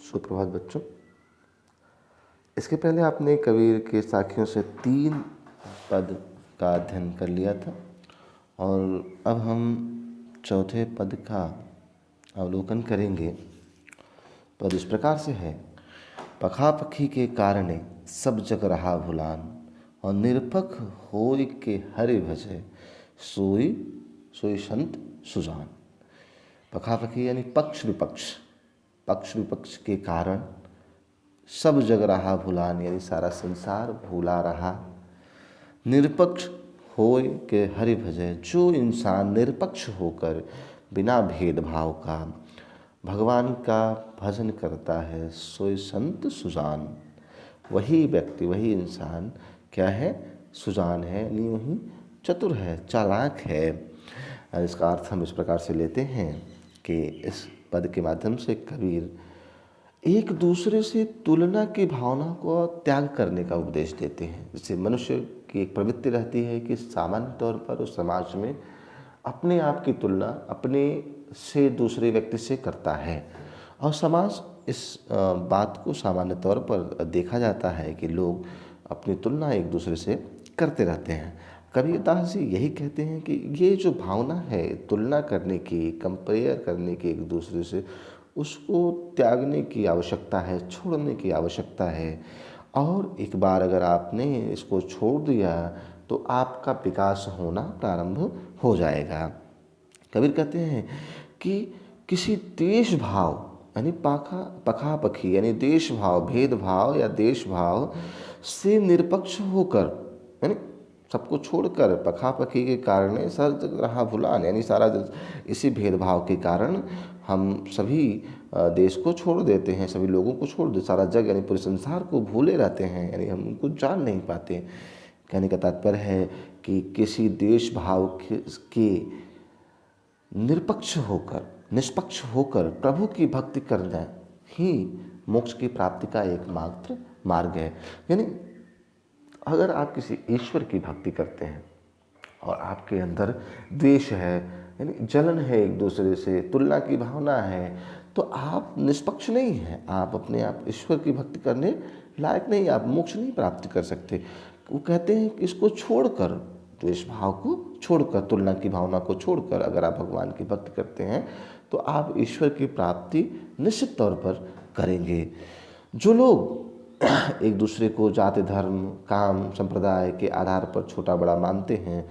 सुप्रभात बच्चों। इसके पहले आपने कबीर के साखियों से 3 पद का अध्ययन कर लिया था और अब हम चौथे पद का अवलोकन करेंगे। पद इस प्रकार से है। पखापखी के कारणे सब जग रहा भुलान, और निरपख होय के हरि भजय, सोई सोई संत सुजान। पखापखी यानी पक्ष विपक्ष के कारण सब जग रहा भुलान, यानी सारा संसार भूला रहा। निरपक्ष होय के हरि भजय, जो इंसान निरपक्ष होकर बिना भेदभाव का भगवान का भजन करता है, सोई संत सुजान। वही व्यक्ति, वही इंसान क्या है? सुजान है, यानी वही चतुर है, चालाक है। इसका अर्थ हम इस प्रकार से लेते हैं कि इस पद के माध्यम से कबीर एक दूसरे से तुलना की भावना को त्याग करने का उपदेश देते हैं। जैसे मनुष्य की एक प्रवृत्ति रहती है कि सामान्य तौर पर उस समाज में अपने आप की तुलना अपने से दूसरे व्यक्ति से करता है, और समाज इस बात को सामान्य तौर पर देखा जाता है कि लोग अपनी तुलना एक दूसरे से करते रहते हैं। कबीरदास जी यही कहते हैं कि ये जो भावना है तुलना करने की, कंपेयर करने की एक दूसरे से, उसको त्यागने की आवश्यकता है, छोड़ने की आवश्यकता है। और एक बार अगर आपने इसको छोड़ दिया तो आपका विकास होना प्रारंभ हो जाएगा। कबीर कहते हैं कि किसी देश भाव यानी पखापखी यानी देश भाव, भेदभाव या देश भाव से निरपक्ष होकर, यानी सबको छोड़कर, पखापखी के कारण सर रहा भुलान, यानी सारा इसी भेदभाव के कारण हम सभी देश को छोड़ देते हैं, सभी लोगों को छोड़ दे, सारा जग यानी पूरे संसार को भूले रहते हैं, यानी हम उनको जान नहीं पाते। कहने का तात्पर्य है कि किसी देश भाव के निष्पक्ष होकर प्रभु की भक्ति करना ही मोक्ष की प्राप्ति का एकमात्र मार्ग है। यानी अगर आप किसी ईश्वर की भक्ति करते हैं और आपके अंदर द्वेष है, यानी जलन है, एक दूसरे से तुलना की भावना है, तो आप निष्पक्ष नहीं हैं, आप अपने आप ईश्वर की भक्ति करने लायक नहीं, आप मोक्ष नहीं प्राप्त कर सकते। वो कहते हैं कि इसको छोड़कर, द्वेष भाव को छोड़कर, तुलना की भावना को छोड़कर अगर आप भगवान की भक्ति करते हैं तो आप ईश्वर की प्राप्ति निश्चित तौर पर करेंगे। जो लोग एक दूसरे को जाति, धर्म, काम, संप्रदाय के आधार पर छोटा बड़ा मानते हैं,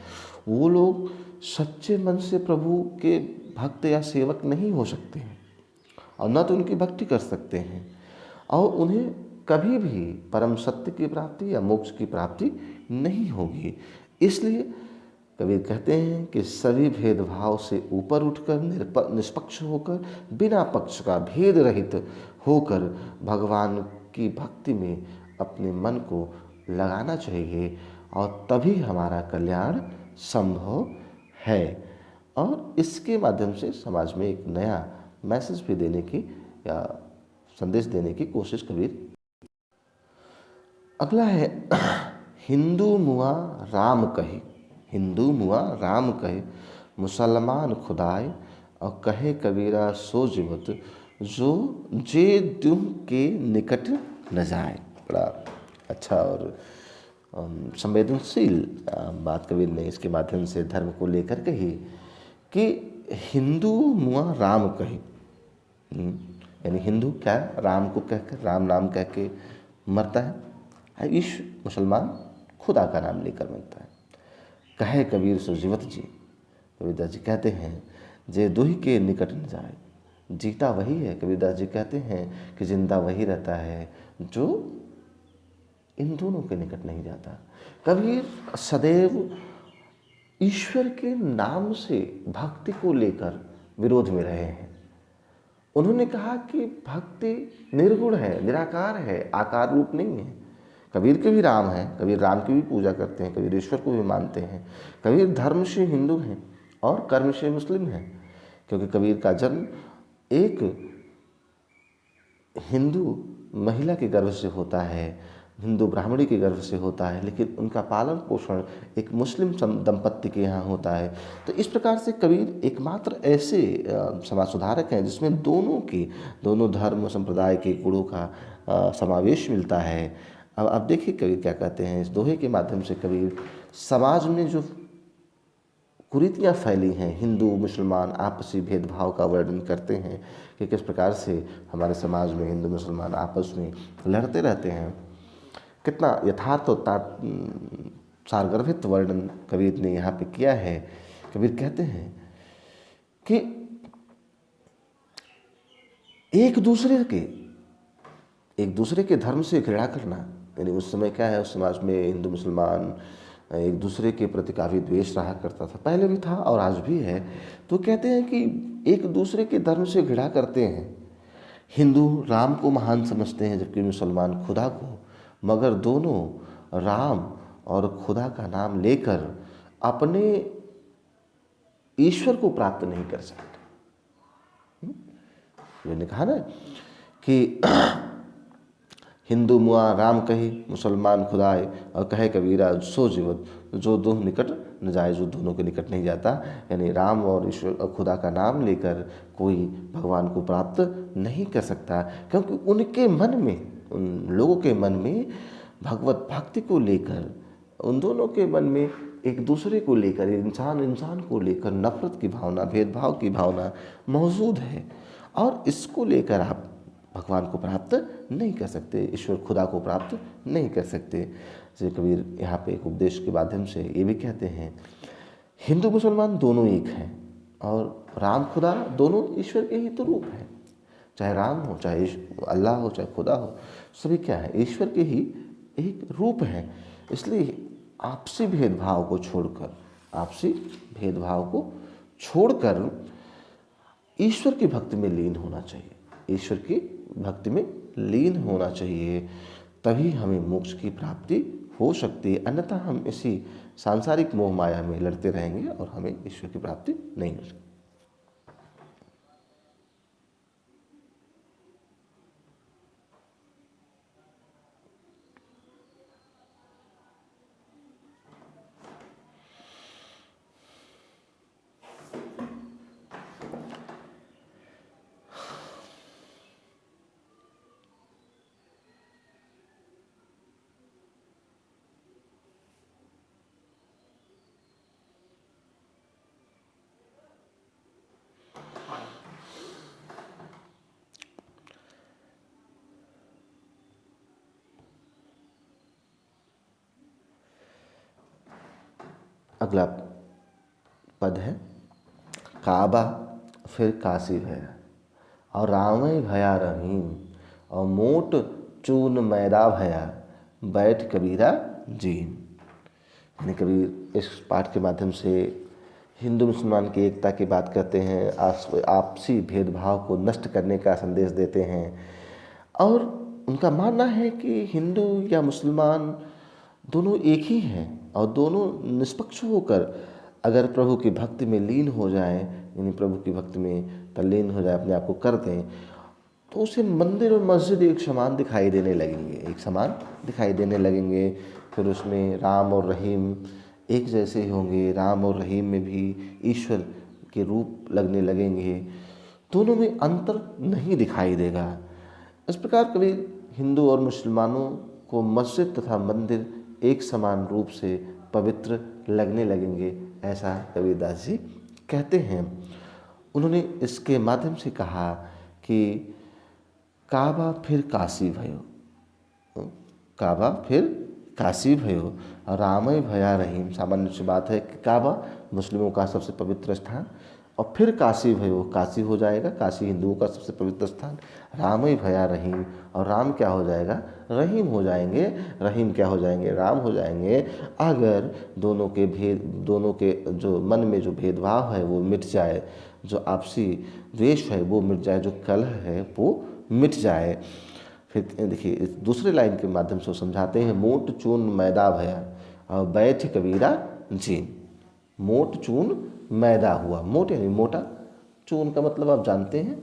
वो लोग सच्चे मन से प्रभु के भक्त या सेवक नहीं हो सकते हैं, और न तो उनकी भक्ति कर सकते हैं, और उन्हें कभी भी परम सत्य की प्राप्ति या मोक्ष की प्राप्ति नहीं होगी। इसलिए कबीर कहते हैं कि सभी भेदभाव से ऊपर उठकर, निष्पक्ष होकर, बिना पक्ष का, भेद रहित होकर भगवान की भक्ति में अपने मन को लगाना चाहिए, और तभी हमारा कल्याण संभव है। और इसके माध्यम से समाज में एक नया मैसेज भी देने की या संदेश देने की कोशिश कबीर। अगला है हिंदू मुआ राम कहे, हिंदू मुआ राम कहे, मुसलमान खुदाए, और कहे कबीरा सो जीवत, जो जे दुह के निकट न जाए। बड़ा अच्छा और संवेदनशील बात कबीर ने इसके माध्यम से धर्म को लेकर कही कि हिंदू मुआ राम कहे, यानी हिंदू क्या, राम को कहकर, राम नाम कह के मरता है, मुसलमान खुदा का नाम लेकर मरता है। कहे कबीर सो जीवत जी, कबीरदास जी कहते हैं जे दुही के निकट न जाए, जीता वही है। कबीरदास जी कहते हैं कि जिंदा वही रहता है जो इन दोनों के निकट नहीं जाता। कबीर सदैव ईश्वर के नाम से भक्ति को लेकर विरोध में रहे हैं। उन्होंने कहा कि भक्ति निर्गुण है, निराकार है, आकार रूप नहीं है। कबीर के भी राम हैं, कबीर राम की भी पूजा करते हैं, कबीर ईश्वर को भी मानते हैं। कबीर धर्म से हिंदू हैं और कर्म से मुस्लिम हैं, क्योंकि कबीर का जन्म एक हिंदू महिला के गर्भ से होता है। हिंदू ब्राह्मणी के गर्भ से होता है, लेकिन उनका पालन पोषण एक मुस्लिम दंपत्ति के यहाँ होता है। तो इस प्रकार से कबीर एकमात्र ऐसे समाज सुधारक हैं जिसमें दोनों धर्म संप्रदाय के गुणों का समावेश मिलता है। अब देखिए कबीर क्या कहते हैं। इस दोहे के माध्यम से कबीर समाज में जो कुरीतियाँ फैली हैं, हिंदू मुसलमान आपसी भेदभाव का वर्णन करते हैं कि किस प्रकार से हमारे समाज में हिंदू मुसलमान आपस में लड़ते रहते हैं। कितना यथार्थ और सारगर्भित वर्णन कबीर ने यहाँ पे किया है। कबीर कहते हैं कि एक दूसरे के धर्म से घृणा करना, यानी उस समय क्या है, उस समाज में हिंदू मुसलमान एक दूसरे के प्रति काफ़ी द्वेष रहा करता था, पहले भी था और आज भी है। तो कहते हैं कि एक दूसरे के धर्म से घृणा करते हैं। हिंदू राम को महान समझते हैं जबकि मुसलमान खुदा को, मगर दोनों राम और खुदा का नाम लेकर अपने ईश्वर को प्राप्त नहीं कर सकते। मैंने कहा ना कि हिंदू मुआ राम कही, मुसलमान खुदाए, और कहे कबीरा सो जीवत, जो दोह निकट न जाए, जो दोनों के निकट नहीं जाता। यानी राम और ईश्वर और खुदा का नाम लेकर कोई भगवान को प्राप्त नहीं कर सकता, क्योंकि उनके मन में, उन लोगों के मन में भगवत भक्ति को लेकर, उन दोनों के मन में एक दूसरे को लेकर, इंसान को लेकर नफरत की भावना, भेदभाव की भावना मौजूद है, और इसको लेकर आप भगवान को प्राप्त नहीं कर सकते, ईश्वर खुदा को प्राप्त नहीं कर सकते। जैसे कबीर यहाँ पे एक उपदेश के माध्यम से ये भी कहते हैं, हिंदू मुसलमान दोनों एक हैं और राम खुदा दोनों ईश्वर के ही तो रूप हैं। चाहे राम हो, चाहे अल्लाह हो, चाहे खुदा हो, सभी क्या है, ईश्वर के ही एक रूप हैं। इसलिए आपसी भेदभाव को छोड़कर ईश्वर की भक्ति में लीन होना चाहिए, ईश्वर की भक्ति में लीन होना चाहिए, तभी हमें मोक्ष की प्राप्ति हो सकती है। अन्यथा हम इसी सांसारिक मोह माया में लड़ते रहेंगे और हमें ईश्वर की प्राप्ति नहीं हो सकती। अगला पद है, काबा फिर काशी भया, और रामय भया रहीम, और मोट चून मैदा भया, बैठ कबीरा जीन। यानी कबीर इस पाठ के माध्यम से हिंदू मुसलमान की एकता की बात करते हैं, आपसी भेदभाव को नष्ट करने का संदेश देते हैं। और उनका मानना है कि हिंदू या मुसलमान दोनों एक ही हैं, और दोनों निष्पक्ष होकर अगर प्रभु की भक्ति में लीन हो जाएं, यानी प्रभु की भक्ति में तल्लीन हो जाए, अपने आप को कर दें, तो उसे मंदिर और मस्जिद एक समान दिखाई देने लगेंगे। फिर उसमें राम और रहीम एक जैसे ही होंगे, राम और रहीम में भी ईश्वर के रूप लगने लगेंगे, दोनों में अंतर नहीं दिखाई देगा। इस प्रकार कबीर हिंदू और मुसलमानों को मस्जिद तथा मंदिर एक समान रूप से पवित्र लगने लगेंगे, ऐसा कबीरदास जी कहते हैं। उन्होंने इसके माध्यम से कहा कि काबा फिर काशी भयो, रामय भया रहीम। सामान्य सी बात है कि काबा मुस्लिमों का सबसे पवित्र स्थान, और फिर काशी भयो, काशी हो जाएगा, काशी हिंदुओं का सबसे पवित्र स्थान। रामय भया रहीम, और राम क्या हो जाएगा, रहीम हो जाएंगे। रहीम क्या हो जाएंगे, राम हो जाएंगे। अगर दोनों के जो मन में जो भेदभाव है वो मिट जाए, जो आपसी द्वेष है वो मिट जाए, जो कलह है वो मिट जाए। फिर देखिए इस दूसरे लाइन के माध्यम से समझाते हैं, मोट चून मैदा भया, और बैठ कबीरा जीन। मोट चून मैदा हुआ, मोट यानी मोटा, चून का मतलब आप जानते हैं,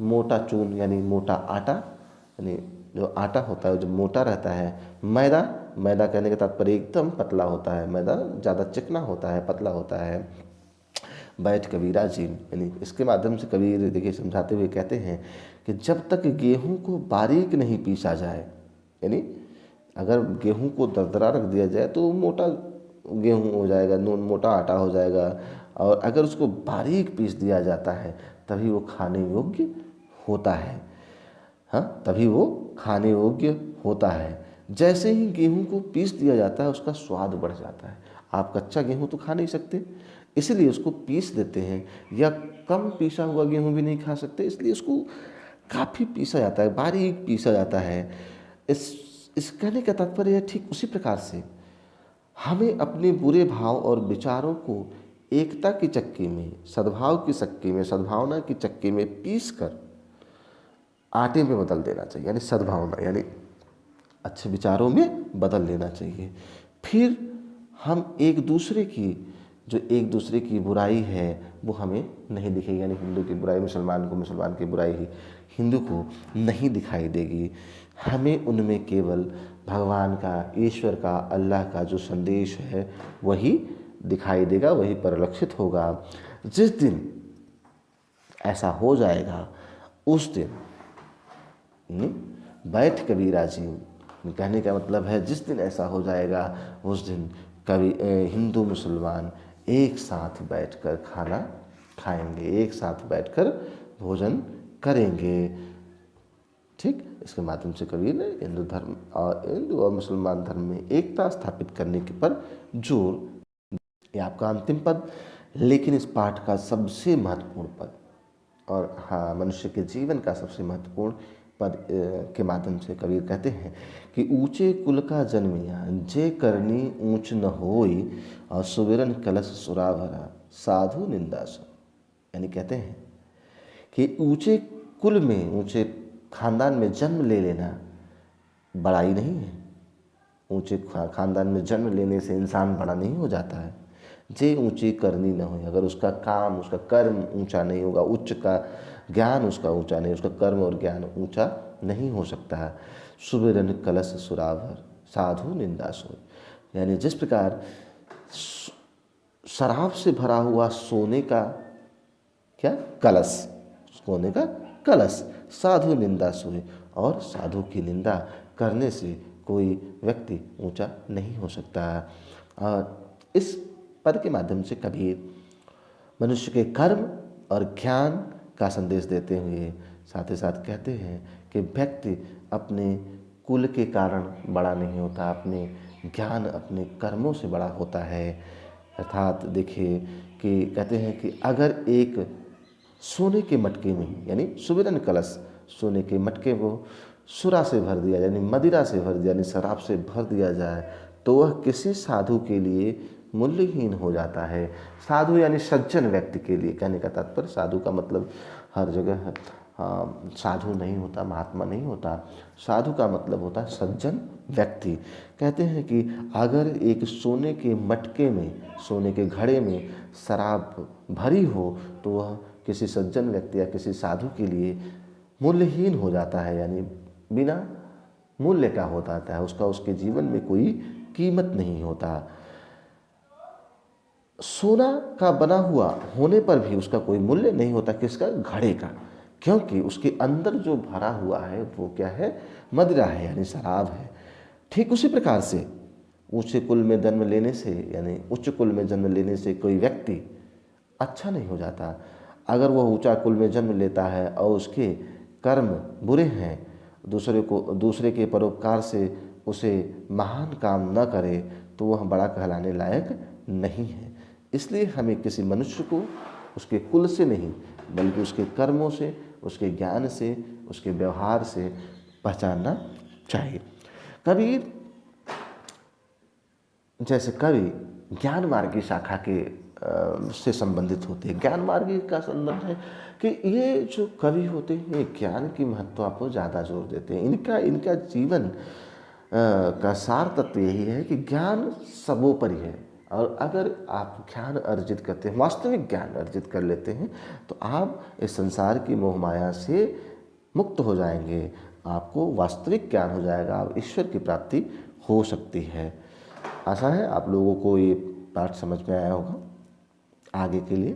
मोटा चून यानी मोटा आटा, यानी जो आटा होता है जो मोटा रहता है, मैदा, मैदा कहने का तात्पर्य एकदम पतला होता है, मैदा ज़्यादा चिकना होता है, पतला होता है। बैठ कबीरा जीन, यानी इसके माध्यम से कबीर देखिए समझाते हुए कहते हैं कि जब तक गेहूं को बारीक नहीं पीसा जाए, यानी अगर गेहूं को दरदरा रख दिया जाए तो मोटा गेहूं हो जाएगा, नून मोटा आटा हो जाएगा, और अगर उसको बारीक पीस दिया जाता है तभी वो खाने योग्य होता है। हाँ, तभी वो खाने योग्य होता है। जैसे ही गेहूं को पीस दिया जाता है उसका स्वाद बढ़ जाता है। आप कच्चा गेहूं तो खा नहीं सकते, इसलिए उसको पीस देते हैं, या कम पीसा हुआ गेहूं भी नहीं खा सकते, इसलिए उसको काफ़ी पीसा जाता है, बारीक पीसा जाता है। इस कहने का तात्पर्य है ठीक उसी प्रकार से हमें अपने बुरे भाव और विचारों को एकता की चक्की में, सद्भाव की चक्की में, सद्भावना की चक्की में पीस कर आटे में बदल देना चाहिए, यानी सद्भावना यानी अच्छे विचारों में बदल लेना चाहिए। फिर हम एक दूसरे की बुराई है वो हमें नहीं दिखेगी, यानी हिंदू की बुराई मुसलमान को, मुसलमान की बुराई ही हिंदू को नहीं दिखाई देगी। हमें उनमें केवल भगवान का, ईश्वर का, अल्लाह का जो संदेश है वही दिखाई देगा, वही परिलक्षित होगा। जिस दिन ऐसा हो जाएगा उस दिन बैठ कबीरा जी, कहने का मतलब है जिस दिन ऐसा हो जाएगा उस दिन हिंदू मुसलमान एक साथ बैठकर खाना खाएंगे, एक साथ बैठकर भोजन करेंगे। ठीक, इसके माध्यम से कबीर ने हिंदू और मुसलमान धर्म में एकता स्थापित करने के पर जोर। ये आपका अंतिम पद, लेकिन इस पाठ का सबसे महत्वपूर्ण पद, और हाँ, मनुष्य के जीवन का सबसे महत्वपूर्ण पद के माध्यम से कबीर कहते हैं कि ऊंचे कुल का जन्मिया जे करनी ऊंच न होई, और सुविरन कलश सुरा भरा साधु निंदा सो। यानी कहते हैं कि ऊंचे कुल में, ऊंचे खानदान में जन्म ले लेना बड़ाई नहीं है। ऊंचे खानदान में जन्म लेने से इंसान बड़ा नहीं हो जाता है। जे ऊंची करनी न हो, अगर उसका काम, उसका कर्म ऊंचा नहीं होगा, उच्च का ज्ञान उसका ऊंचा नहीं, उसका कर्म और ज्ञान ऊंचा नहीं हो सकता है। सुबिरन कलश सुराभर साधु निंदा सो, यानी जिस प्रकार शराब से भरा हुआ सोने का क्या कलश, सोने का कलश, साधु निंदा सोए, और साधु की निंदा करने से कोई व्यक्ति ऊंचा नहीं हो सकता। और इस पद के माध्यम से कबीर मनुष्य के कर्म और ज्ञान का संदेश देते हुए साथ ही साथ कहते हैं कि व्यक्ति अपने कुल के कारण बड़ा नहीं होता, अपने ज्ञान, अपने कर्मों से बड़ा होता है। अर्थात देखिए कि कहते हैं कि अगर एक सोने के मटके में, यानी सुबिरन कलश, सोने के मटके को सुरा से भर दिया, यानी मदिरा से भर दिया, यानी शराब से भर दिया जाए, तो वह किसी साधु के लिए मूल्यहीन हो जाता है। साधु यानी सज्जन व्यक्ति के लिए, कहने का तात्पर्य साधु का मतलब हर जगह साधु नहीं होता, महात्मा नहीं होता। साधु का मतलब होता है सज्जन व्यक्ति। कहते हैं कि अगर एक सोने के मटके में, सोने के घड़े में शराब भरी हो तो वह किसी सज्जन व्यक्ति या किसी साधु के लिए मूल्यहीन हो जाता है, यानी बिना मूल्य का हो जाता है, उसका उसके जीवन में कोई कीमत नहीं होता। सोना का बना हुआ होने पर भी उसका कोई मूल्य नहीं होता, किसका, घड़े का, क्योंकि उसके अंदर जो भरा हुआ है वो क्या है, मदिरा है, यानी शराब है। ठीक उसी प्रकार से ऊंचे कुल में जन्म लेने से, यानी उच्च कुल में जन्म लेने से कोई व्यक्ति अच्छा नहीं हो जाता। अगर वह ऊंचा कुल में जन्म लेता है और उसके कर्म बुरे हैं, दूसरे के परोपकार से उसे महान काम न करे, तो वह बड़ा कहलाने लायक नहीं है। इसलिए हमें किसी मनुष्य को उसके कुल से नहीं, बल्कि उसके कर्मों से, उसके ज्ञान से, उसके व्यवहार से पहचानना चाहिए। कबीर जैसे कवि ज्ञान मार्ग की शाखा के से संबंधित होते हैं। ज्ञान मार्ग का संबंध है कि ये जो कवि होते हैं ये ज्ञान की महत्ता पर ज़्यादा जोर देते हैं। इनका जीवन का सार तत्व यही है कि ज्ञान सर्वोपरि है, और अगर आप ज्ञान अर्जित करते हैं, वास्तविक ज्ञान अर्जित कर लेते हैं, तो आप इस संसार की मोह माया से मुक्त हो जाएंगे। आपको वास्तविक ज्ञान हो जाएगा, आप ईश्वर की प्राप्ति हो सकती है। आशा है आप लोगों को ये पाठ समझ में आया होगा। आगे के लिए